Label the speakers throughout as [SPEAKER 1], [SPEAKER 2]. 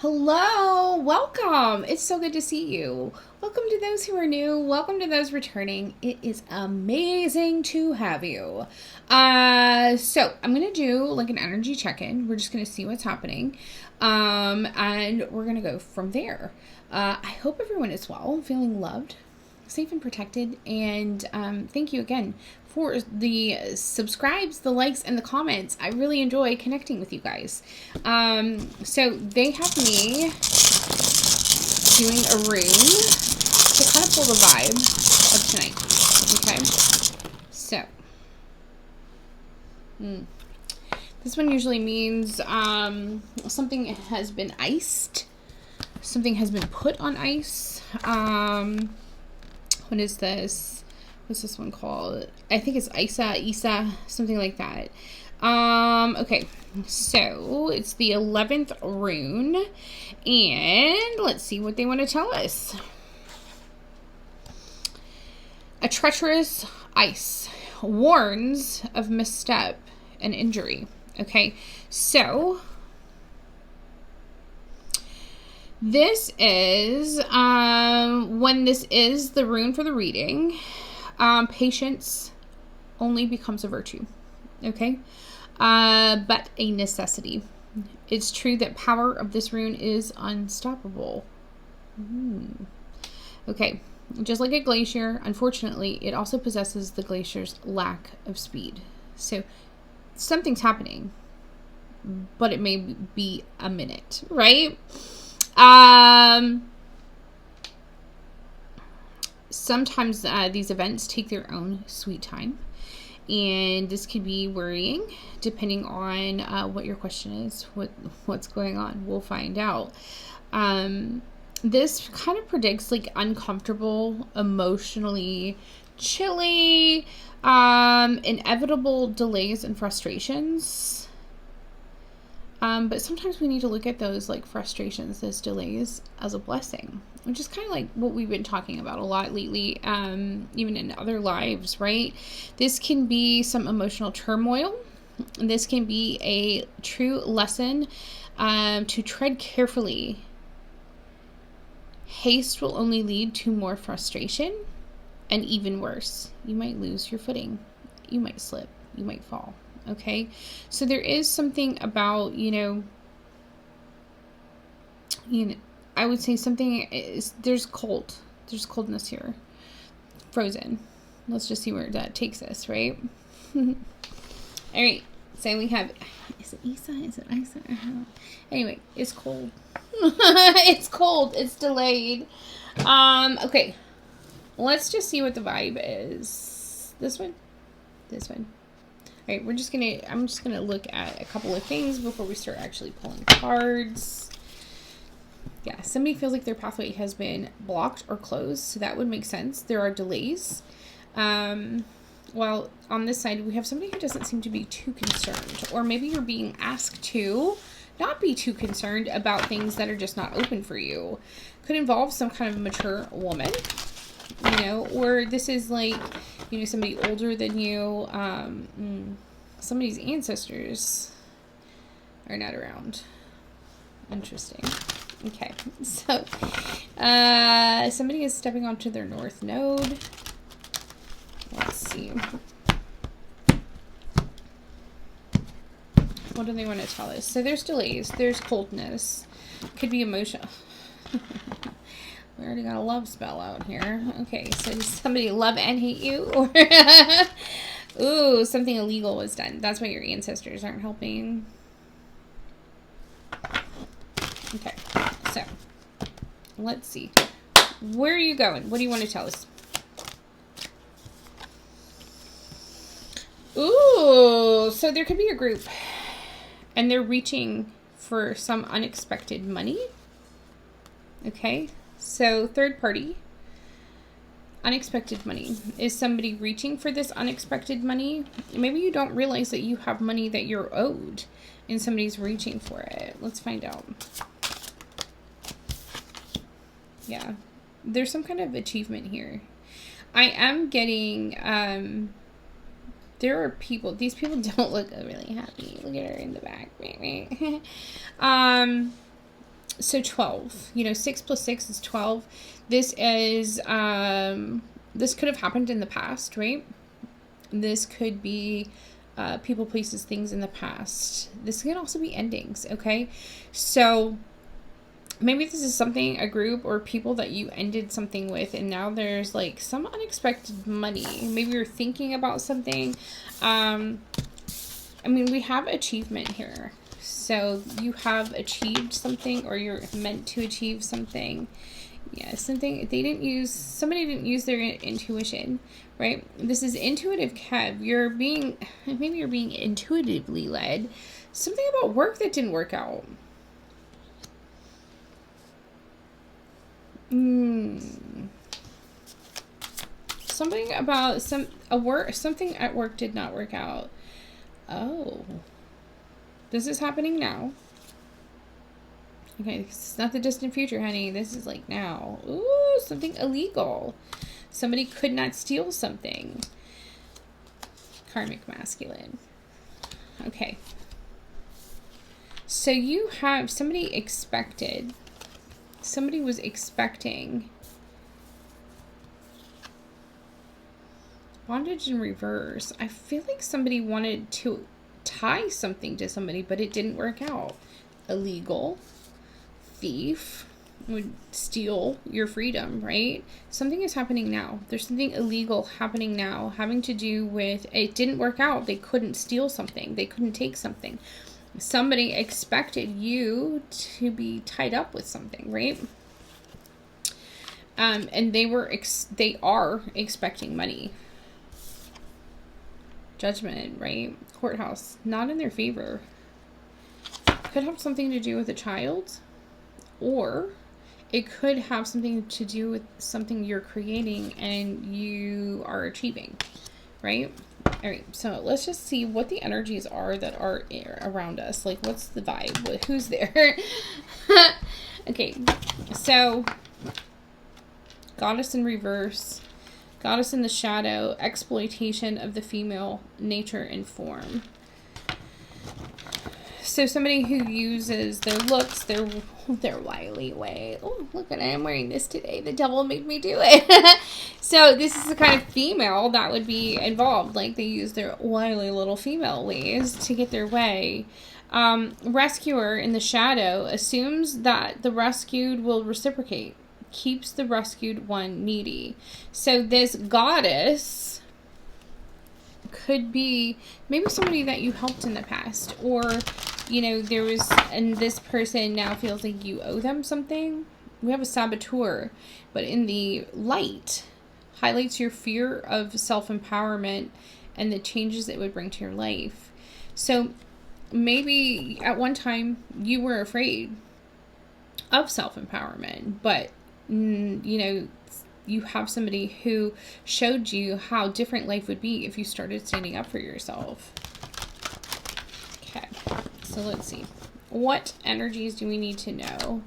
[SPEAKER 1] Hello, welcome. It's so good to see you. Welcome to those who are new. Welcome to those returning. It is amazing to have you. So I'm going to do like an energy check-in. We're just going to see what's happening. And we're going to go from there. I hope everyone is well, feeling loved, safe and protected. And thank you again for the subscribes, the likes, and the comments. I really enjoy connecting with you guys. So they have me doing a rune to kind of pull the vibe of tonight. Okay, so this one usually means something has been iced, something has been put on ice. What is this? What's this one called? I think it's Isa, something like that. Okay, so it's the 11th rune, and let's see what they want to tell us. A treacherous ice warns of misstep and injury. Okay, so this is, when this is the rune for the reading, patience only becomes a virtue, okay? But a necessity. It's true that power of this rune is unstoppable. Okay, just like a glacier, unfortunately, it also possesses the glacier's lack of speed. So something's happening, but it may be a minute, right? Sometimes these events take their own sweet time, and this could be worrying depending on what your question is, what's going on. We'll find out. This kind of predicts like uncomfortable, emotionally chilly, inevitable delays and frustrations. But sometimes we need to look at those like frustrations, those delays, as a blessing, which is kind of like what we've been talking about a lot lately, even in other lives, right? This can be some emotional turmoil. This can be a true lesson to tread carefully. Haste will only lead to more frustration, and even worse, you might lose your footing. You might slip. You might fall. Okay, so there is something about, I would say something is, there's coldness here, frozen. Let's just see where that takes us, right? All right, so we have, is it Isa? Is it Isa? Anyway, it's cold. It's cold. It's delayed. Okay, let's just see what the vibe is. This one. All right, I'm just gonna look at a couple of things before we start actually pulling cards. Yeah, somebody feels like their pathway has been blocked or closed, so that would make sense. There are delays. Well, on this side, we have somebody who doesn't seem to be too concerned, or maybe you're being asked to not be too concerned about things that are just not open for you. Could involve some kind of mature woman, or this is like, somebody older than you. Somebody's ancestors are not around. Interesting. Okay, so somebody is stepping onto their north node. Let's see. What do they want to tell us? So there's delays, there's coldness, could be emotional. We already got a love spell out here. Okay, so does somebody love and hate you? Or ooh, something illegal was done. That's why your ancestors aren't helping. Okay, so let's see. Where are you going? What do you want to tell us? Ooh, so there could be a group, and they're reaching for some unexpected money. Okay, so third party, unexpected money. Is somebody reaching for this unexpected money? Maybe you don't realize that you have money that you're owed, and somebody's reaching for it. Let's find out. Yeah, there's some kind of achievement here. I am getting, there are people, these people don't look really happy. Look at her in the back. So 12, you know, 6 plus 6 is 12. This is, this could have happened in the past, right? This could be people, places, things in the past. This could also be endings, okay? So maybe this is something, a group or people that you ended something with, and now there's like some unexpected money. Maybe you're thinking about something. I mean, we have achievement here. So you have achieved something, or you're meant to achieve something. Yeah, something somebody didn't use their intuition, right? This is intuitive Kev. Maybe you're being intuitively led. Something about work that didn't work out. Something about something at work did not work out. Oh. This is happening now. Okay, this is not the distant future, honey. This is like now. Ooh, something illegal. Somebody could not steal something. Karmic masculine. Okay. So you have somebody was expecting bondage in reverse. I feel like somebody wanted to tie something to somebody, but it didn't work out. Illegal. Thief would steal your freedom, right? Something is happening now. There's something illegal happening now, having to do with it didn't work out. They couldn't steal something. They couldn't take something. Somebody expected you to be tied up with something, right? And they are expecting money. Judgment, right? Courthouse, not in their favor. Could have something to do with a child, or it could have something to do with something you're creating and you are achieving, right? All right, so let's just see what the energies are that are around us. Like, what's the vibe? Who's there? Okay, so goddess in reverse, goddess in the shadow, exploitation of the female nature and form. So somebody who uses their looks, their wily way. Oh, look at it. I'm wearing this today. The devil made me do it. So this is the kind of female that would be involved. Like, they use their wily little female ways to get their way. Rescuer in the shadow assumes that the rescued will reciprocate. Keeps the rescued one needy. So this goddess could be maybe somebody that you helped in the past, or you know, and this person now feels like you owe them something. We have a saboteur, but in the light highlights your fear of self-empowerment and the changes it would bring to your life. So maybe at one time you were afraid of self-empowerment, but you know, you have somebody who showed you how different life would be if you started standing up for yourself. Okay, so let's see. What energies do we need to know?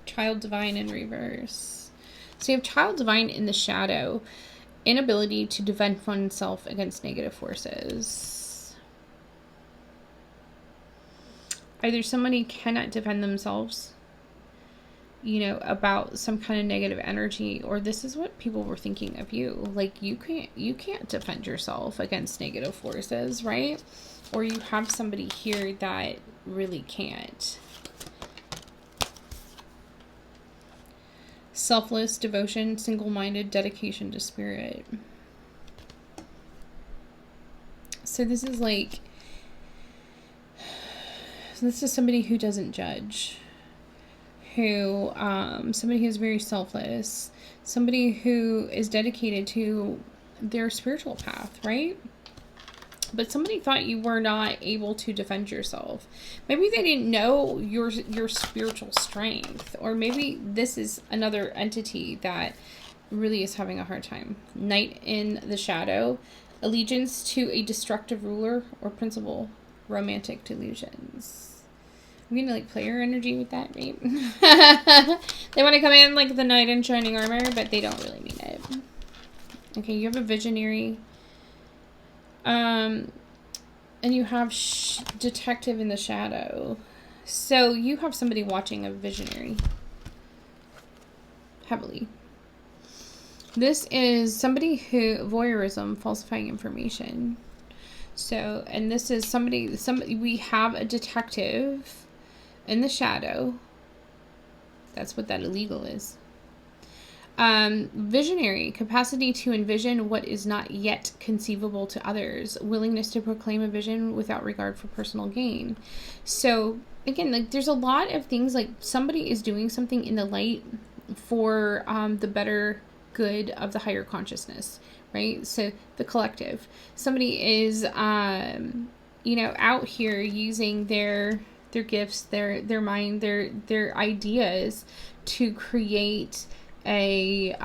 [SPEAKER 1] Child divine in reverse. So you have child divine in the shadow. Inability to defend oneself against negative forces. Either somebody cannot defend themselves, you know, about some kind of negative energy, or this is what people were thinking of you. Like, you can't defend yourself against negative forces, right? Or you have somebody here that really can't. Selfless, devotion, single-minded, dedication to spirit. So this is like, this is somebody who doesn't judge. Who, somebody who's very selfless, somebody who is dedicated to their spiritual path, right? But somebody thought you were not able to defend yourself. Maybe they didn't know your spiritual strength, or maybe this is another entity that really is having a hard time. Knight in the shadow, allegiance to a destructive ruler or principle, romantic delusions. I'm going to like player energy with that, right? They want to come in like the knight in shining armor, but they don't really mean it. Okay, you have a visionary. And you have detective in the shadow. So you have somebody watching a visionary heavily. This is somebody who, voyeurism, falsifying information. So, and this is somebody, we have a detective in the shadow. That's what that illegal is. Visionary, capacity to envision what is not yet conceivable to others, willingness to proclaim a vision without regard for personal gain. So again, like there's a lot of things, like somebody is doing something in the light for the better good of the higher consciousness, right? So the collective, somebody is you know, out here using their gifts, their mind, their ideas to create a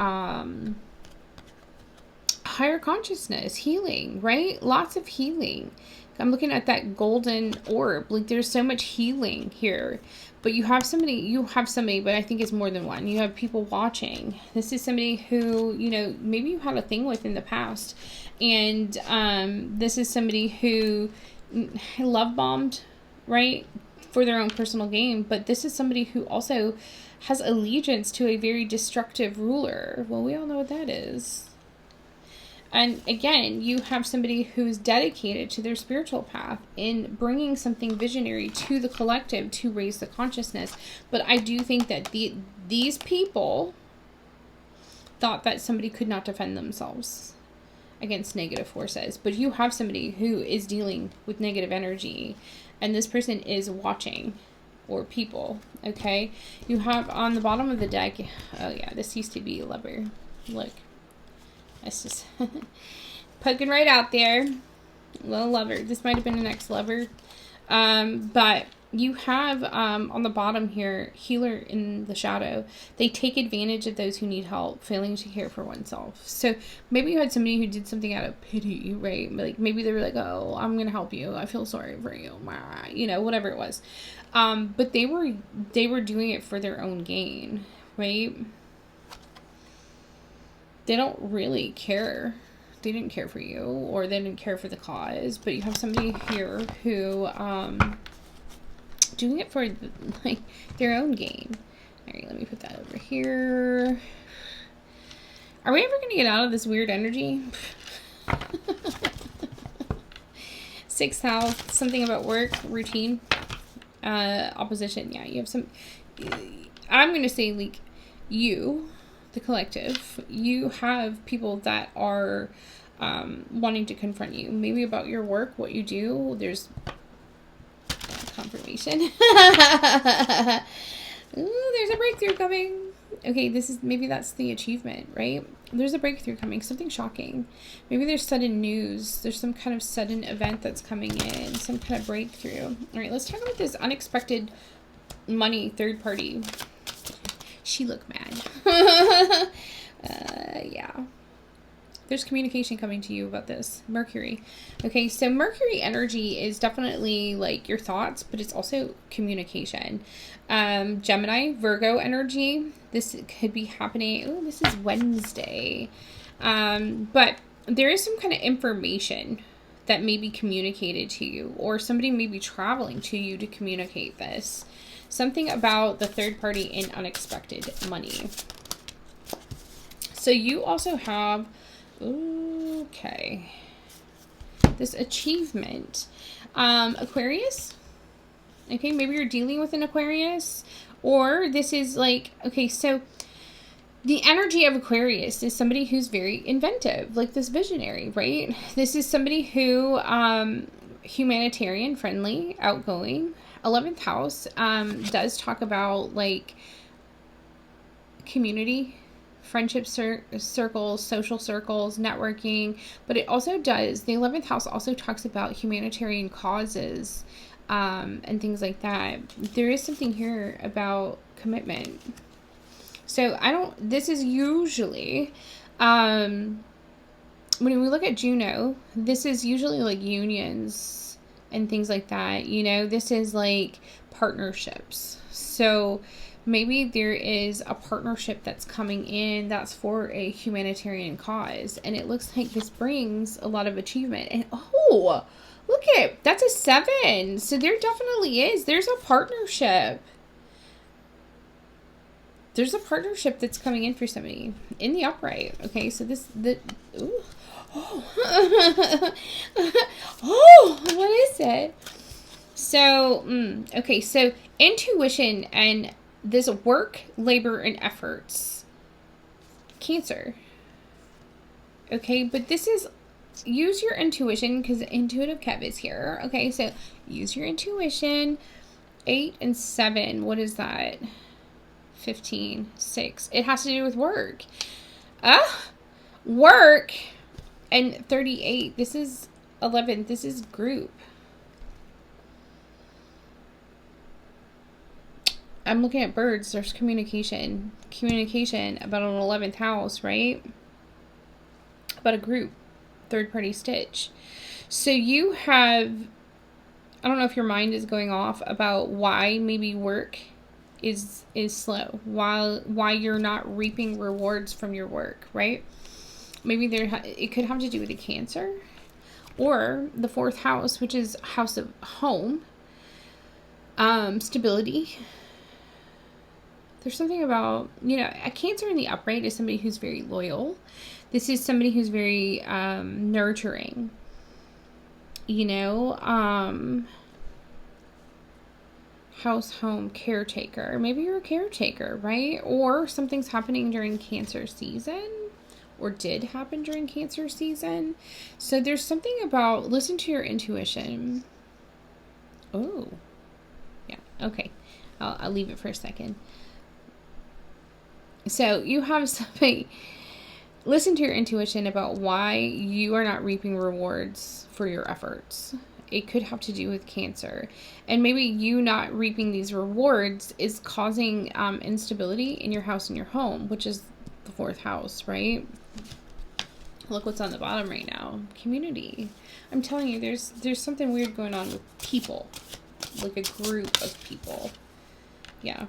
[SPEAKER 1] higher consciousness, healing, right? Lots of healing. I'm looking at that golden orb. Like there's so much healing here. But you have somebody, but I think it's more than one. You have people watching. This is somebody who, you know, maybe you had a thing with in the past. And this is somebody who love bombed, right? For their own personal gain. But this is somebody who also has allegiance to a very destructive ruler. Well, we all know what that is. And again, you have somebody who's dedicated to their spiritual path in bringing something visionary to the collective to raise the consciousness. But I do think that these people thought that somebody could not defend themselves against negative forces. But you have somebody who is dealing with negative energy, and this person is watching. Or people, okay? You have on the bottom of the deck, oh yeah, this used to be a lover. Look, it's just poking right out there. Little lover. This might have been an ex-lover. But you have on the bottom here, healer in the shadow. They take advantage of those who need help, failing to care for oneself. So maybe you had somebody who did something out of pity, right? Like maybe they were like, oh, I'm gonna help you. I feel sorry for you. You know, whatever it was. But they were doing it for their own gain, right? They don't really care. They didn't care for you, or they didn't care for the cause. But you have somebody here who doing it for like their own gain. All right, let me put that over here. Are we ever going to get out of this weird energy? 6th house, something about work, routine, opposition. Yeah, you have some, I'm going to say like you, the collective, you have people that are wanting to confront you, maybe about your work, what you do. There's confirmation. Ooh, there's a breakthrough coming. Okay, this is, maybe that's the achievement, right? There's a breakthrough coming, something shocking. Maybe there's sudden news. There's some kind of sudden event that's coming in, some kind of breakthrough. All right, let's talk about this unexpected money, third party. She look mad. Yeah. There's communication coming to you about this. Mercury. Okay, so Mercury energy is definitely like your thoughts, but it's also communication. Gemini, Virgo energy. This could be happening. Oh, this is Wednesday. But there is some kind of information that may be communicated to you, or somebody may be traveling to you to communicate this. Something about the third party in unexpected money. So you also have, okay, this achievement. Aquarius. Okay, maybe you're dealing with an Aquarius, or this is like, okay, so the energy of Aquarius is somebody who's very inventive, like this visionary, right? This is somebody who, humanitarian, friendly, outgoing. 11th house does talk about like community, friendship circles, social circles, networking, but it also does, the 11th house also talks about humanitarian causes and things like that. There is something here about commitment. So this is usually, when we look at Juno, this is usually like unions and things like that, you know, this is like partnerships. So maybe there is a partnership that's coming in that's for a humanitarian cause, and it looks like this brings a lot of achievement. And oh, Look at it. That's a 7. So there definitely is. There's a partnership. There's a partnership that's coming in for somebody in the upright. Okay, so ooh. Oh. Oh, what is it? So, okay, so intuition and this work, labor, and efforts. Cancer. Okay, but this is, use your intuition because intuitive Kev is here. Okay, so use your intuition. 8 and 7, what is that? 15, 6. It has to do with work. Work. And 38, this is 11. This is group. I'm looking at birds. There's communication. Communication about an 11th house, right? About a group. Third party stitch. So you have, I don't know if your mind is going off about why maybe work is slow. Why you're not reaping rewards from your work, right? Maybe it could have to do with a Cancer. Or the 4th house, which is house of home. Stability. There's something about, a Cancer in the upright is somebody who's very loyal. This is somebody who's very nurturing. House, home, caretaker. Maybe you're a caretaker, right? Or something's happening during Cancer season. Or did happen during Cancer season. So there's something about, listen to your intuition. Oh. Yeah, okay. I'll leave it for a second. So you have something, listen to your intuition about why you are not reaping rewards for your efforts. It could have to do with Cancer. And maybe you not reaping these rewards is causing instability in your house and your home, which is the 4th house, right? Look what's on the bottom right now. Community. I'm telling you, there's something weird going on with people. Like a group of people. Yeah.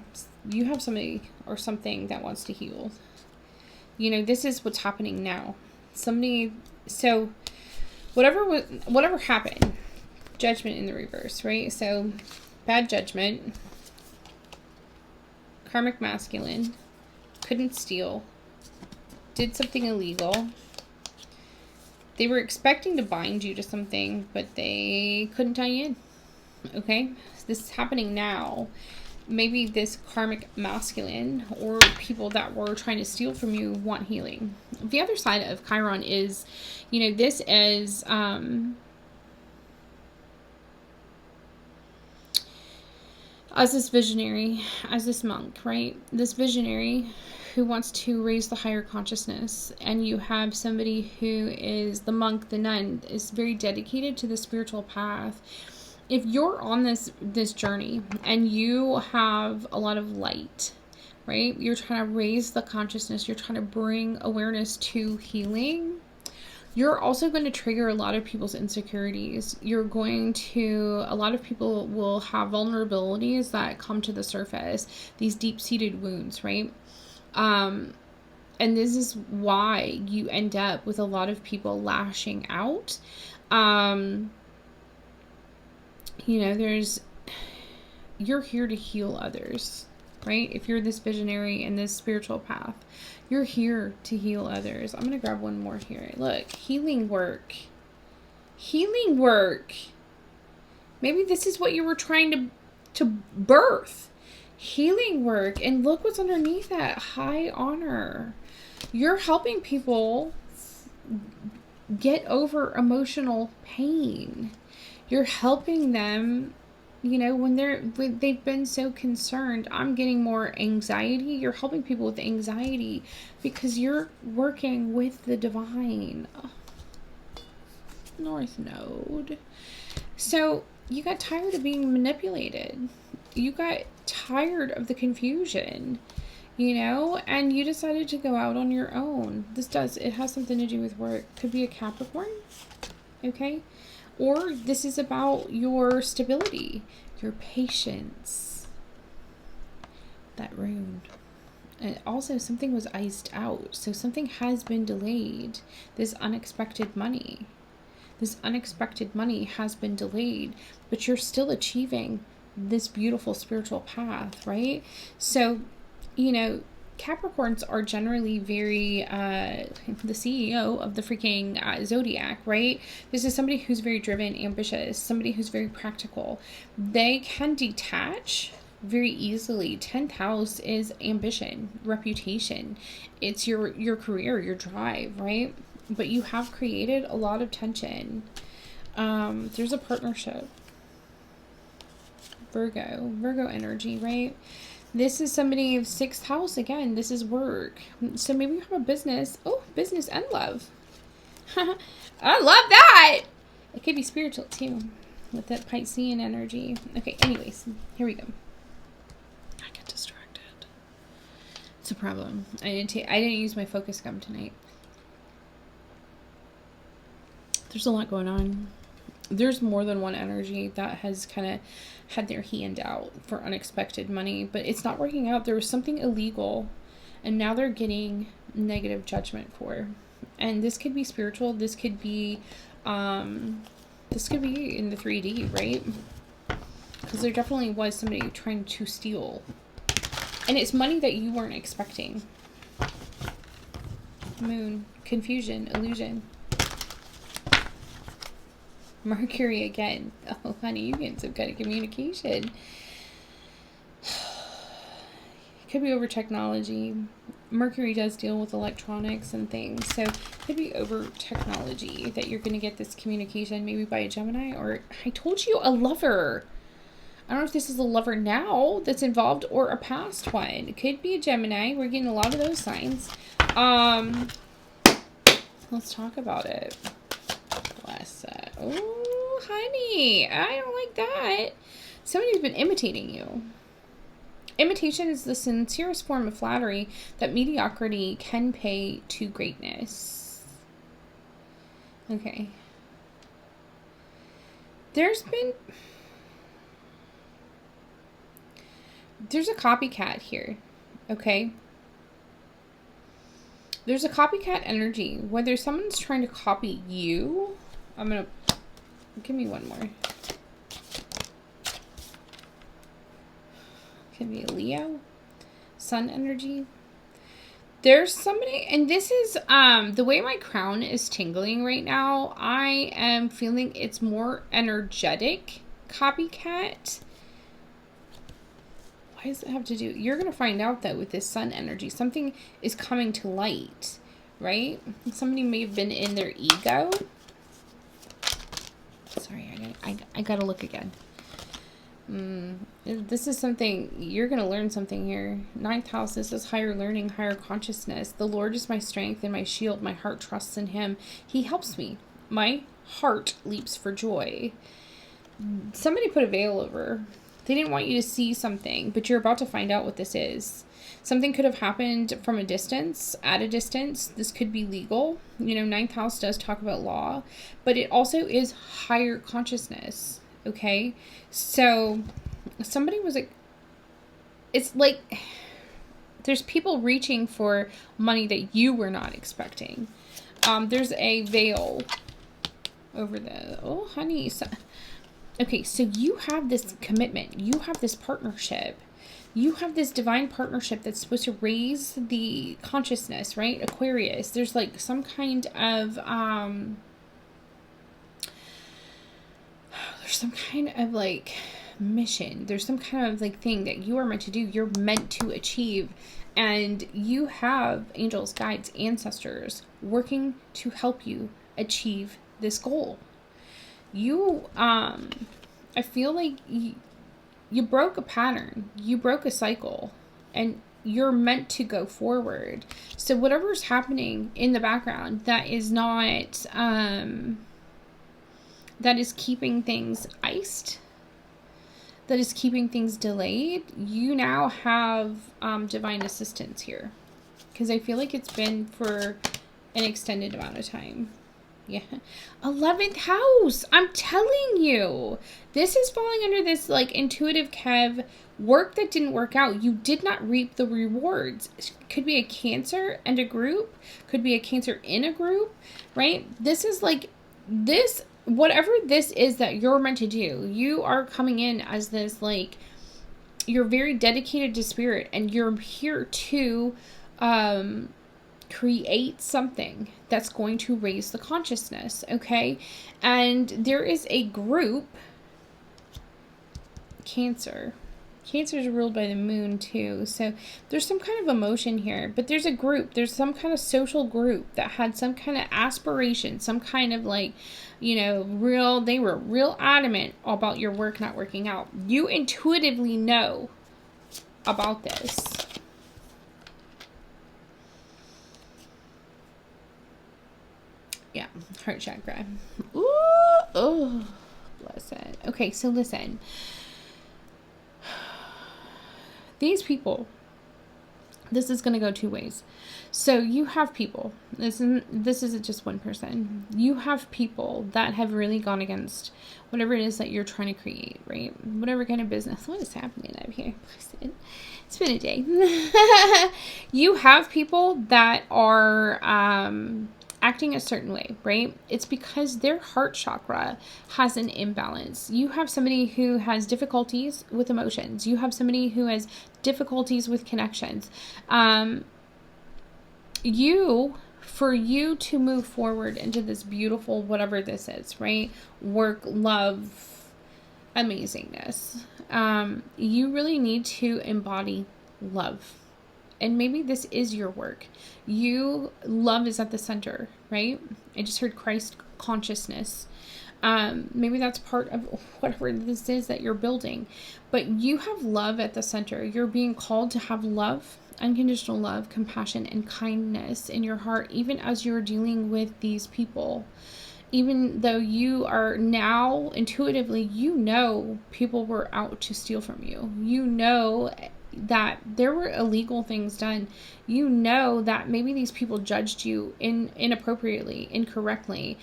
[SPEAKER 1] You have somebody or something that wants to heal. This is what's happening now. So whatever happened, Judgment in the reverse, right? So bad judgment, karmic masculine, couldn't steal, did something illegal. They were expecting to bind you to something, but they couldn't tie you in. Okay? So this is happening now. Maybe this karmic masculine or people that were trying to steal from you want healing. The other side of Chiron is, this is, as this visionary, as this monk, right? This visionary who wants to raise the higher consciousness, and you have somebody who is the monk, the nun, is very dedicated to the spiritual path. If you're on this journey and you have a lot of light, right? You're trying to raise the consciousness, you're trying to bring awareness to healing. You're also going to trigger a lot of people's insecurities. A lot of people will have vulnerabilities that come to the surface, these deep-seated wounds, right? And this is why you end up with a lot of people lashing out. You're here to heal others, right? If you're this visionary in this spiritual path, you're here to heal others. I'm going to grab one more here. Look, healing work. Healing work. Maybe this is what you were trying to birth. Healing work. And look what's underneath that. High honor. You're helping people get over emotional pain. You're helping them, when they've been so concerned. I'm getting more anxiety. You're helping people with anxiety because you're working with the divine. Oh, North Node. So you got tired of being manipulated. You got tired of the confusion, and you decided to go out on your own. It has something to do with work. Could be a Capricorn. Okay. Or this is about your stability, your patience. That rune. And also something was iced out. So something has been delayed. This unexpected money. This unexpected money has been delayed, but you're still achieving this beautiful spiritual path, right? So, you know, Capricorns are generally very, the CEO of the freaking zodiac, right? This is somebody who's very driven, ambitious, somebody who's very practical. They can detach very easily. 10th house is ambition, reputation. It's your career, your drive, right? But you have created a lot of tension. There's a partnership. Virgo energy, right? This is somebody of 6th house again. This is work. So maybe you have a business. Oh, business and love. I love that. It could be spiritual too, with that Piscean energy. Okay, anyways, here we go. I get distracted. It's a problem. I didn't use my focus gum tonight. There's a lot going on. There's more than one energy that has kind of had their hand out for unexpected money, but it's not working out. There was something illegal, and now they're getting negative judgment for. And this could be spiritual. This could be in the 3D, right? Because there definitely was somebody trying to steal. And it's money that you weren't expecting. Moon, confusion, illusion. Mercury again. Oh, honey, you get some kind of communication. Could be over technology. Mercury does deal with electronics and things, so it could be over technology that you're going to get this communication, maybe by a Gemini, or I told you, a lover. I don't know if this is a lover now that's involved or a past one. It could be a Gemini. We're getting a lot of those signs. Let's talk about it. Bless that. Oh, honey, I don't like that. Somebody's been imitating you. Imitation is the sincerest form of flattery that mediocrity can pay to greatness. Okay. There's a copycat here. Okay. There's a copycat energy. Whether someone's trying to copy you, give me one more. Could be a Leo. Sun energy. There's somebody, and this is, the way my crown is tingling right now, I am feeling it's more energetic copycat. Why does it have to do? You're going to find out that with this sun energy, something is coming to light, right? Somebody may have been in their ego. Sorry, I got to look again. This is something, you're going to learn something here. 9th house, this is higher learning, higher consciousness. The Lord is my strength and my shield. My heart trusts in him. He helps me. My heart leaps for joy. Somebody put a veil over. They didn't want you to see something, but you're about to find out what this is. Something could have happened from a distance, at a distance. This could be legal. You know, 9th house does talk about law, but it also is higher consciousness. Okay, so somebody was like, it's like there's people reaching for money that you were not expecting. There's a veil over the, oh honey. Okay, so you have this commitment, you have this partnership, you have this divine partnership that's supposed to raise the consciousness, right? Aquarius, there's like some kind of like mission. There's some kind of like thing that you are meant to do. You're meant to achieve. And you have angels, guides, ancestors working to help you achieve this goal. You, I feel like you broke a pattern. You broke a cycle. And you're meant to go forward. So whatever's happening in the background that is not, that is keeping things iced, that is keeping things delayed, you now have divine assistance here. Because I feel like it's been for an extended amount of time. Yeah. 11th house. I'm telling you. This is falling under this like intuitive Kev work that didn't work out. You did not reap the rewards. It could be a Cancer and a group. Could be a Cancer in a group. Right? This is like, this whatever this is that you're meant to do, you are coming in as this, like, you're very dedicated to spirit, and you're here to create something that's going to raise the consciousness, okay? And there is a group, Cancer. Cancer is ruled by the moon too, so there's some kind of emotion here, but there's a group, there's some kind of social group that had some kind of aspiration, some kind of, like, you know, they were real adamant about your work not working out. You intuitively know about this. Yeah, heart chakra. Ooh, oh, bless it. Okay, so listen. These people, this is going to go two ways. So you have people, this isn't just one person. You have people that have really gone against whatever it is that you're trying to create, right? Whatever kind of business. What is happening up here? It's been a day. You have people that are acting a certain way, right? It's because their heart chakra has an imbalance. You have somebody who has difficulties with emotions. You have somebody who has difficulties with connections. For you to move forward into this beautiful, whatever this is, right? Work, love, amazingness. You really need to embody love. And maybe this is your work. Love is at the center, right? I just heard Christ consciousness. Maybe that's part of whatever this is that you're building. But you have love at the center. You're being called to have love, unconditional love, compassion, and kindness in your heart, even as you're dealing with these people. Even though you are now intuitively, you know people were out to steal from you. You know that there were illegal things done. You know that maybe these people judged you inappropriately, incorrectly.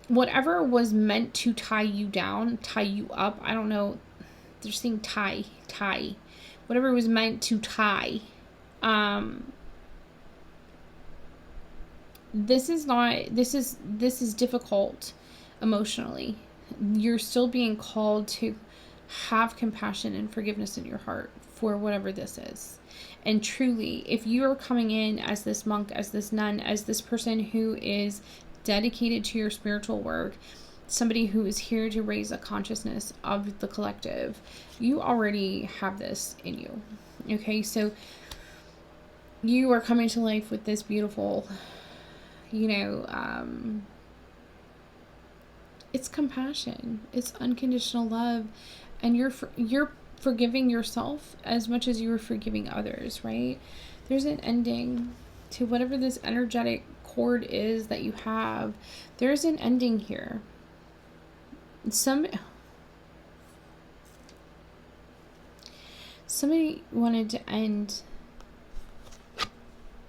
[SPEAKER 1] Whatever was meant to tie you down, tie you up, I don't know, they're saying tie. Whatever was meant to tie. This is difficult emotionally. You're still being called to have compassion and forgiveness in your heart for whatever this is. And truly, if you're coming in as this monk, as this nun, as this person who is dedicated to your spiritual work, somebody who is here to raise a consciousness of the collective, you already have this in you. Okay, so you are coming to life with this beautiful, it's compassion, it's unconditional love, and you're forgiving yourself as much as you were forgiving others, right? There's an ending to whatever this energetic cord is that you have. There's an ending here. Somebody wanted to end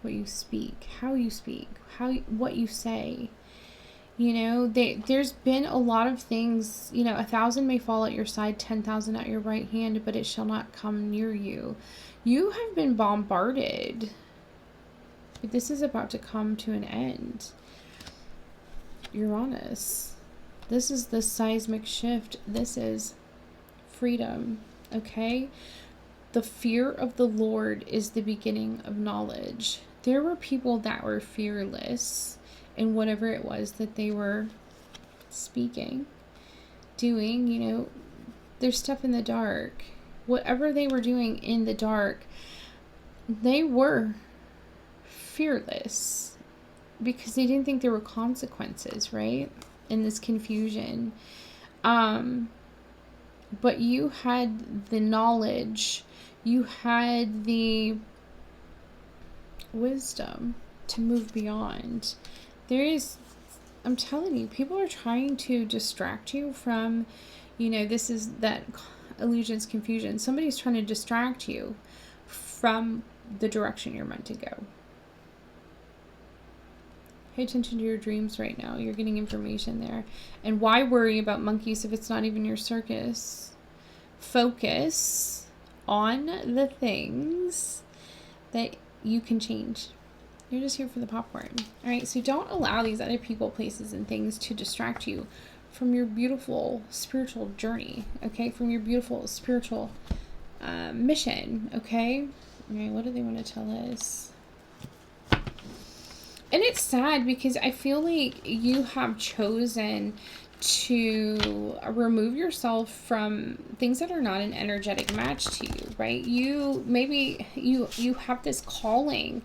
[SPEAKER 1] what you speak, how you speak, what you say. There's been a lot of things, 1,000 may fall at your side, 10,000 at your right hand, but it shall not come near you. You have been bombarded. But this is about to come to an end. Uranus. This is the seismic shift. This is freedom. Okay? The fear of the Lord is the beginning of knowledge. There were people that were fearless in whatever it was that they were speaking, doing, their stuff in the dark. Whatever they were doing in the dark, they were fearless because they didn't think there were consequences, right? In this confusion. But you had the knowledge, you had the wisdom to move beyond. I'm telling you, people are trying to distract you from, this is that illusions, confusion. Somebody's trying to distract you from the direction you're meant to go. Pay attention to your dreams right now. You're getting information there. And why worry about monkeys if it's not even your circus? Focus on the things that you can change. You're just here for the popcorn. All right, so don't allow these other people, places, and things to distract you from your beautiful spiritual journey, okay? From your beautiful spiritual mission, okay? Okay, what do they want to tell us? And it's sad because I feel like you have chosen to remove yourself from things that are not an energetic match to you, right? Maybe you have this calling,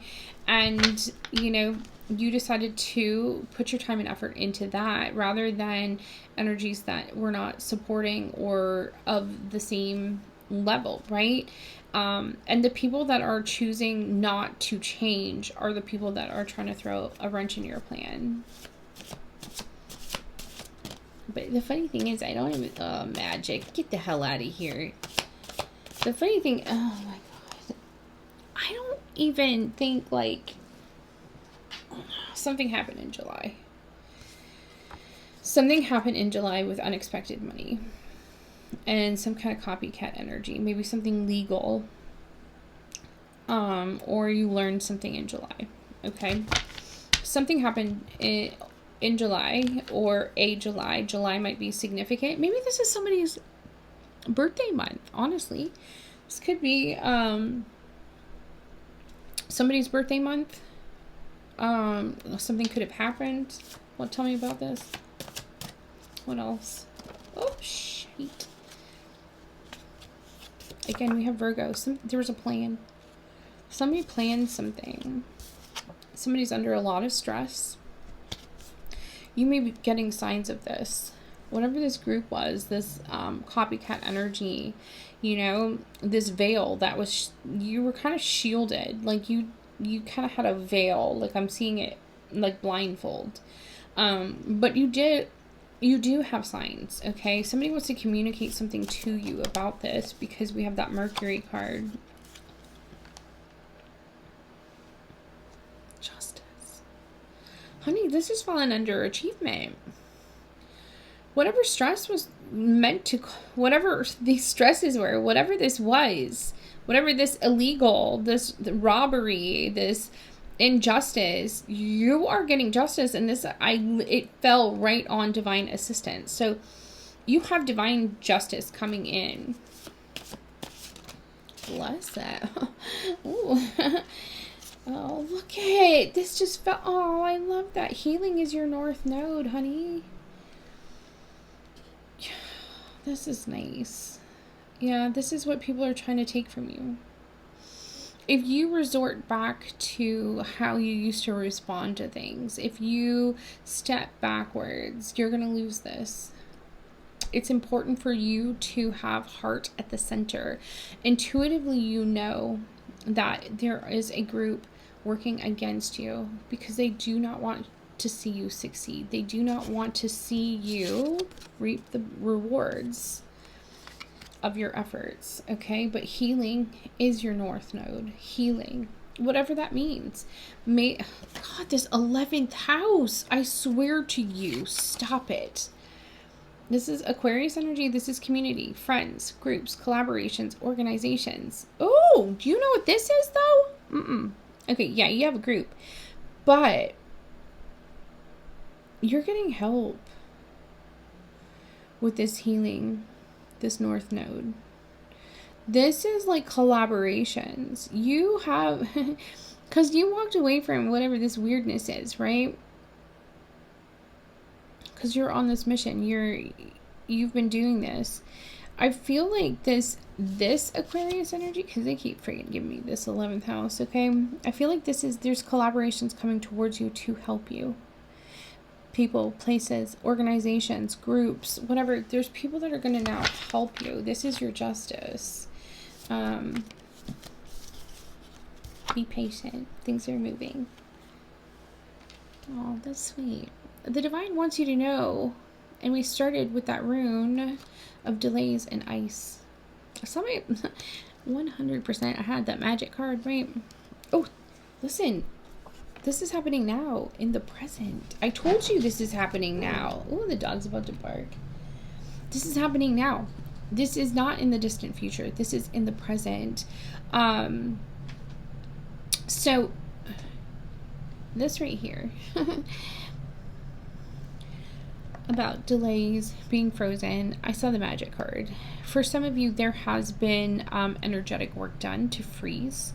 [SPEAKER 1] and you decided to put your time and effort into that rather than energies that were not supporting or of the same level, right? And the people that are choosing not to change are the people that are trying to throw a wrench in your plan. But the funny thing is, I don't even... Oh, magic. Get the hell out of here. The funny thing... Oh, my God. I don't even think, like... Something happened in July. Something happened in July with unexpected money. And some kind of copycat energy. Maybe something legal. Or you learned something in July. Okay? Something happened in July, or a July. July might be significant. Maybe this is somebody's birthday month, honestly. This could be somebody's birthday month. Something could have happened. Well, tell me about this. What else? Oh, shit. Again, we have Virgo. There was a plan. Somebody planned something. Somebody's under a lot of stress. You may be getting signs of this. Whatever this group was, this copycat energy, this veil that was, you were kind of shielded. Like you kind of had a veil. Like I'm seeing it like blindfold. But you do have signs, okay? Somebody wants to communicate something to you about this because we have that Mercury card. Honey, this is falling under achievement. Whatever stress was meant to, whatever these stresses were, whatever this was, whatever this illegal, this robbery, this injustice, you are getting justice. And it fell right on divine assistance. So you have divine justice coming in. Bless that. Ooh. Oh, look at it. This just felt... Oh, I love that. Healing is your north node, honey. This is nice. Yeah, this is what people are trying to take from you. If you resort back to how you used to respond to things, if you step backwards, you're going to lose this. It's important for you to have heart at the center. Intuitively, you know that there is a group working against you because they do not want to see you succeed. They do not want to see you reap the rewards of your efforts, okay? But healing is your north node. Healing, whatever that means. God, this 11th house, I swear to you, stop it. This is Aquarius energy. This is community, friends, groups, collaborations, organizations. Oh, do you know what this is, though? Okay, yeah, you have a group. But you're getting help with this healing, this north node. This is like collaborations. You have... Because you walked away from whatever this weirdness is, right? Because you're on this mission. You've been doing this. I feel like this Aquarius energy, because they keep freaking giving me this 11th house, okay? I feel like there's collaborations coming towards you to help you. People, places, organizations, groups, whatever. There's people that are going to now help you. This is your justice. Be patient. Things are moving. Oh, that's sweet. The divine wants you to know, and we started with that rune of delays and ice. Somebody, 100%, I had that magic card, right? Oh, listen, this is happening now in the present. I told you this is happening now. Oh, the dog's about to bark. This is happening now. This is not in the distant future. This is in the present. So this right here. about delays, being frozen, I saw the magic card. For some of you, there has been energetic work done to freeze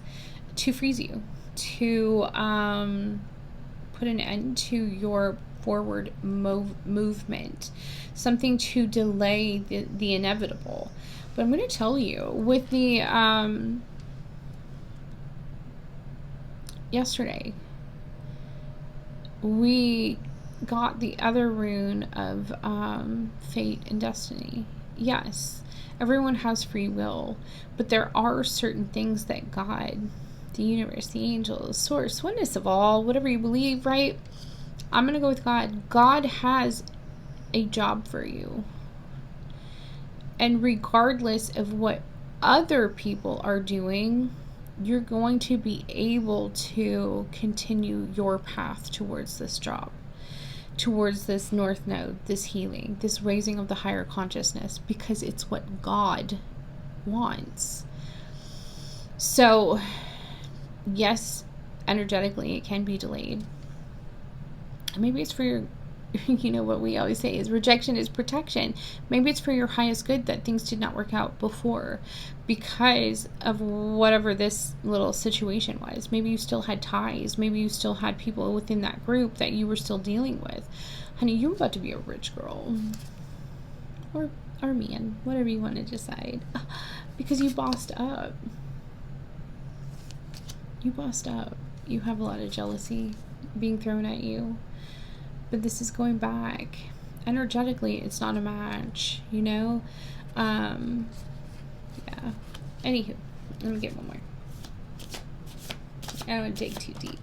[SPEAKER 1] you, to put an end to your forward movement, something to delay the inevitable. But I'm going to tell you, with the yesterday, we got the other rune of fate and destiny. Yes, everyone has free will, but there are certain things that God, the universe, the angels, source, oneness of all, whatever you believe, right? I'm going to go with God. God has a job for you. And regardless of what other people are doing, you're going to be able to continue your path towards this job, towards this north node, this healing, this raising of the higher consciousness, because it's what God wants. So, yes, energetically, it can be delayed. Maybe it's for your, you know what we always say is rejection is protection. Maybe it's for your highest good that things did not work out before because of whatever this little situation was. Maybe you still had ties. Maybe you still had people within that group that you were still dealing with. Honey, you're about to be a rich girl. Or man, whatever you want to decide. Because you bossed up. You bossed up. You have a lot of jealousy being thrown at you. But this is going back. Energetically, it's not a match, you know? Yeah. Anywho, let me get one more. I don't want to dig too deep.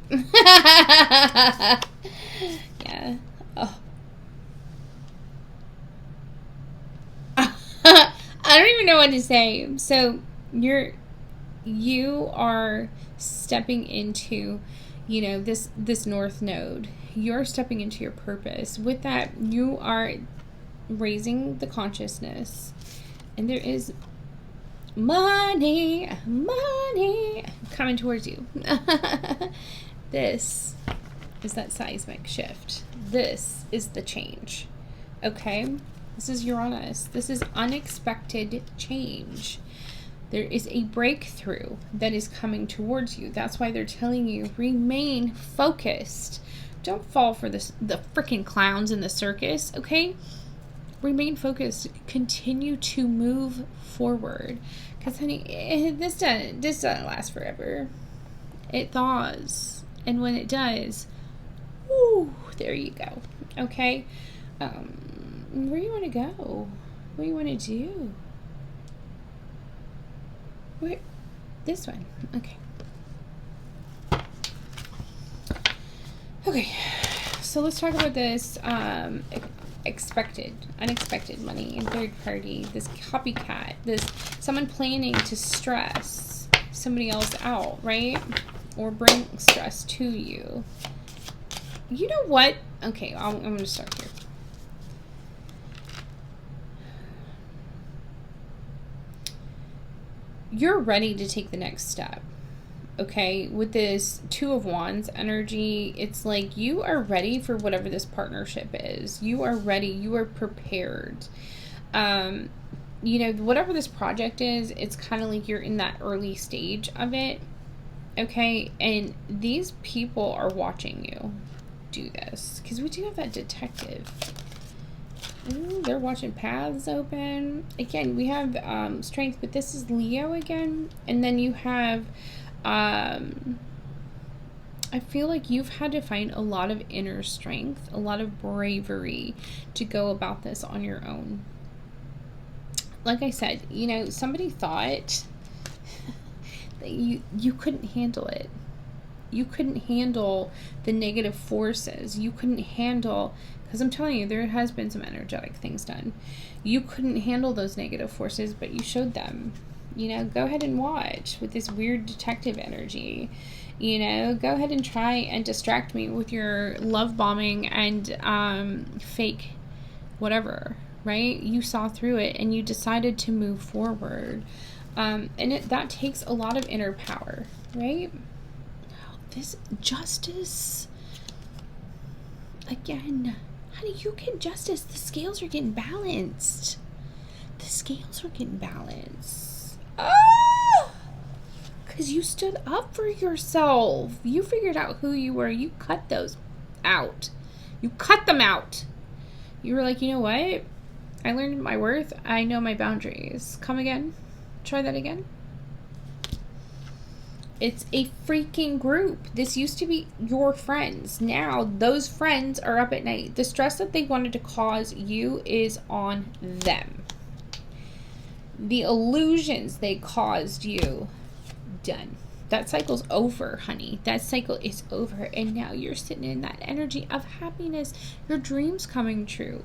[SPEAKER 1] Yeah. Oh. I don't even know what to say. So, you are stepping into, you know, this north node. You're stepping into your purpose. With that, you are raising the consciousness, and there is money coming towards you. This is that seismic shift. This is the change. Okay? This is Uranus. This is unexpected change. There is a breakthrough that is coming towards you. That's why they're telling you, remain focused. Don't fall for the freaking clowns in the circus, okay? Remain focused. Continue to move forward. Because, honey, this doesn't last forever. It thaws. And when it does, whoo, there you go. Okay? Where do you want to go? What do you want to do? Where? This one. Okay. Okay. So let's talk about this unexpected money and third party, this copycat, this someone planning to stress somebody else out, right? Or bring stress to you. You know what? Okay, I'm going to start here. You're ready to take the next step. Okay, with this Two of Wands energy, it's like you are ready for whatever this partnership is. You are ready. You are prepared. You know, whatever this project is, it's kind of like you're in that early stage of it. Okay, and these people are watching you do this because we do have that detective. Ooh, they're watching paths open. Again, we have strength, but this is Leo again. And then you have, I feel like you've had to find a lot of inner strength, a lot of bravery to go about this on your own. Like I said, you know, somebody thought that you couldn't handle it. You couldn't handle the negative forces. You couldn't handle... Because I'm telling you, there has been some energetic things done. You couldn't handle those negative forces, but you showed them. You know, go ahead and watch with this weird detective energy. You know, go ahead and try and distract me with your love bombing and fake whatever, right? You saw through it and you decided to move forward. And that takes a lot of inner power, right? This justice, again... Honey, you get justice. The scales are getting balanced. The scales are getting balanced. Oh! Because you stood up for yourself. You figured out who you were. You cut those out. You cut them out. You were like, you know what? I learned my worth. I know my boundaries. Come again. Try that again. It's a freaking group. This used to be your friends. Now those friends are up at night. The stress that they wanted to cause you is on them. The illusions they caused you, done. That cycle's over, honey. That cycle is over. And now you're sitting in that energy of happiness. Your dreams coming true.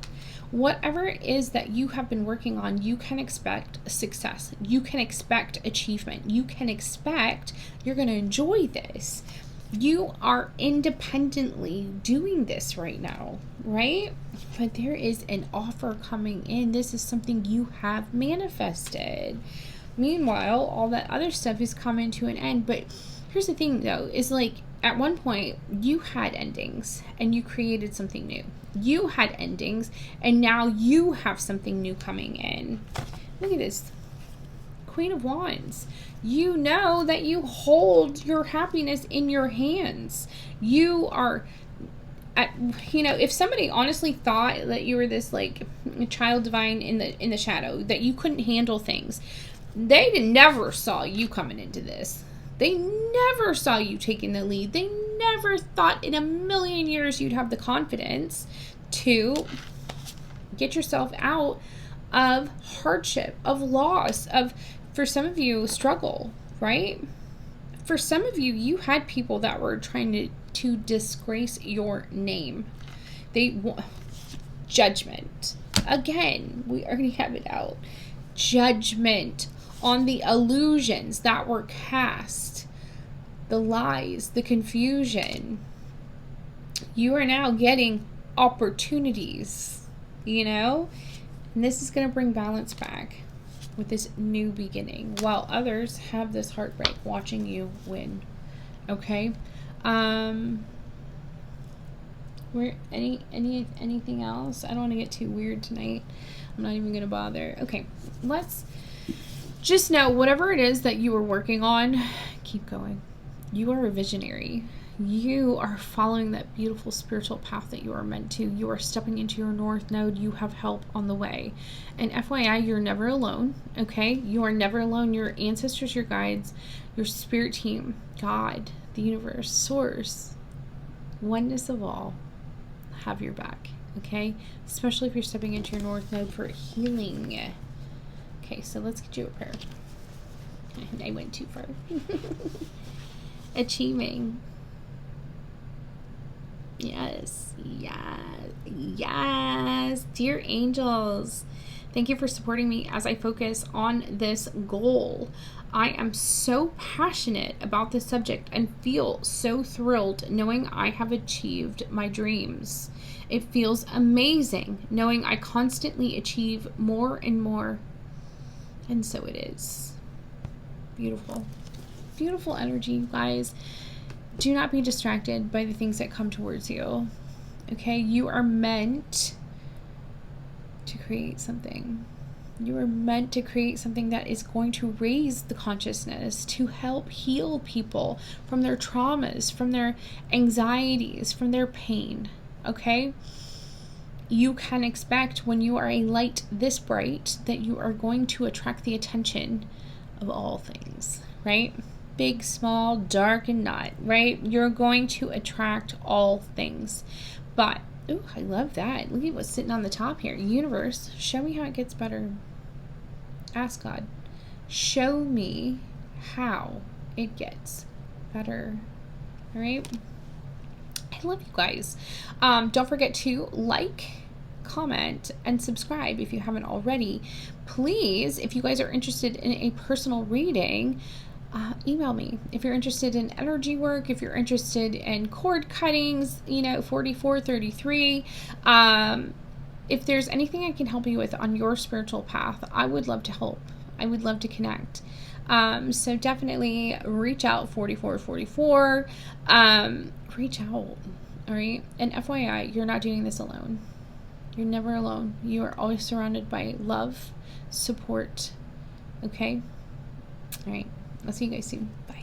[SPEAKER 1] Whatever it is that you have been working on, you can expect success. You can expect achievement. You can expect you're going to enjoy this. You are independently doing this right now, right? But there is an offer coming in. This is something you have manifested. Meanwhile, all that other stuff is coming to an end. But here's the thing, though, is like at one point you had endings and you created something new. You had endings and now you have something new coming in. Look at this. Queen of Wands. You know that you hold your happiness in your hands. You are, if somebody honestly thought that you were this like child divine in the shadow, that you couldn't handle things, they never saw you coming into this. They never saw you taking the lead. They never thought in a million years you'd have the confidence to get yourself out of hardship, of loss, of, for some of you, struggle, right? For some of you, you had people that were trying to disgrace your name. Judgment. Again, we already have it out. Judgment on the illusions that were cast, the lies, the confusion. You are now getting opportunities, and this is going to bring balance back with this new beginning, while others have this heartbreak watching you win. Okay. Anything else? I don't want to get too weird tonight. I'm not even going to bother. Okay, let's just know whatever it is that you are working on, keep going. You are a visionary. You are following that beautiful spiritual path that you are meant to. You are stepping into your North Node. You have help on the way. And FYI, you're never alone, okay? You are never alone. Your ancestors, your guides, your spirit team, God, the universe, source, oneness of all, have your back, okay? Especially if you're stepping into your North Node for healing. Okay, so let's get you a prayer. I went too far. Achieving. Yes. Dear angels, thank you for supporting me as I focus on this goal. I am so passionate about this subject and feel so thrilled knowing I have achieved my dreams. It feels amazing knowing I constantly achieve more and more. And so it is. Beautiful. Beautiful energy, you guys. Do not be distracted by the things that come towards you. Okay? You are meant to create something. You are meant to create something that is going to raise the consciousness, to help heal people from their traumas, from their anxieties, from their pain. Okay? You can expect when you are a light this bright that you are going to attract the attention of all things, right? Big, small, dark, and not, right? You're going to attract all things. But, ooh, I love that. Look at what's sitting on the top here. Universe, show me how it gets better. Ask God, show me how it gets better. All right? I love you guys. Don't forget to like, comment, and subscribe if you haven't already. Please, if you guys are interested in a personal reading, email me. If you're interested in energy work, if you're interested in cord cuttings, 4433, if there's anything I can help you with on your spiritual path, I would love to help. I would love to connect. So definitely reach out, 4444. Reach out. All right. And FYI, you're not doing this alone. You're never alone. You are always surrounded by love, support. Okay? All right. I'll see you guys soon. Bye.